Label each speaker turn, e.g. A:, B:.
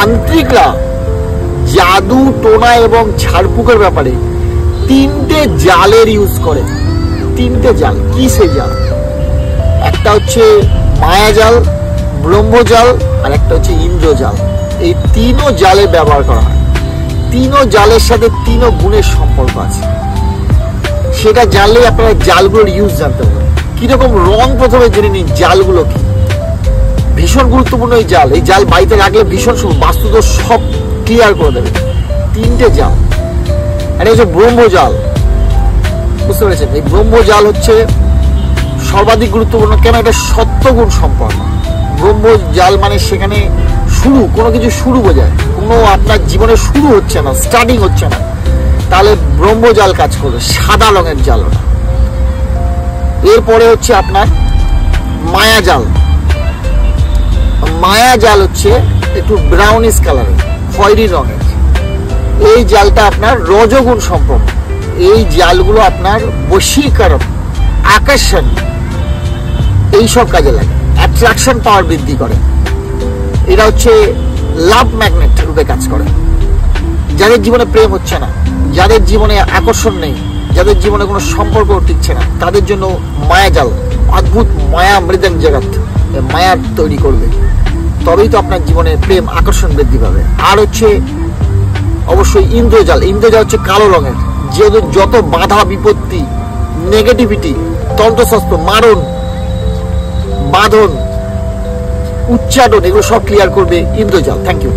A: তান্ত্রিকরা জাদু টোনা এবং ঝাড়ফুঁকের ব্যাপারে 3টে জালের ইউজ করে। 3টে জাল। কি সেই জাল? একটা হচ্ছে মায়াজাল, ব্রহ্মজাল, আর একটা হচ্ছে ইন্দ্রজাল। এই 3ও জালে ব্যবহার করা হয়। 3ও জালের সাথে 3ও গুণের সম্পর্ক আছে। সেটা জানলে আপনারা জালগুলোর ইউজ জানতে পারবেন। কিরকম রং প্রথমে জেনে নিন জালগুলো কি। ভীষণ গুরুত্বপূর্ণ এই জাল। এই জাল বাড়িতে রাখলে ভীষণ বাস্তুদোষ সব ক্লিয়ার করে দেবে। 3টে জাল। আর এই হচ্ছে ব্রহ্মজাল, বুঝতে পেরেছেন? এই ব্রহ্মজাল হচ্ছে সর্বাধিক গুরুত্বপূর্ণ। কেন? এটা সত্যগুণ সম্পন্ন। ব্রহ্মজাল মানে সেখানে শুরু, কোনো কিছু শুরু বোঝায়। কোনো আপনার জীবনে শুরু হচ্ছে না, স্টার্টিং হচ্ছে না, তাহলে ব্রহ্মজাল কাজ করবে। সাদা রঙের জাল ওটা। এরপরে হচ্ছে আপনার মায়াজাল। মায়াজাল হচ্ছে একটু ব্রাউনিশ কালারের, খয়েরি রঙের। এই জালটা আপনার রজগুণ সম্পন্ন। এই জালগুলো আপনার বশীকরণ, আকর্ষণ, এইসব কাজে লাগে। অ্যাট্রাকশন পাওয়ার বৃদ্ধি করে। এটা হচ্ছে লাভ ম্যাগনেট রূপে কাজ করে। যাদের জীবনে প্রেম হচ্ছে না, যাদের জীবনে আকর্ষণ নেই, যাদের জীবনে কোনো সম্পর্ক টিকছে না, তাদের জন্য মায়াজাল অদ্ভুত মায়া মৃদং জগৎ মায়ার তৈরি করবে। তবেই তো আপনার জীবনে প্রেম আকর্ষণ বৃদ্ধি পাবে। আর হচ্ছে অবশ্যই ইন্দ্রজাল। ইন্দ্রজাল হচ্ছে কালো রঙের। যেহেতু যত বাধা বিপত্তি, নেগেটিভিটি, তন্ত্রশস্ত্র, মারণ, বাঁধন, উচ্চারণ, এগুলো সব ক্লিয়ার করবে ইন্দ্রজাল। Thank you.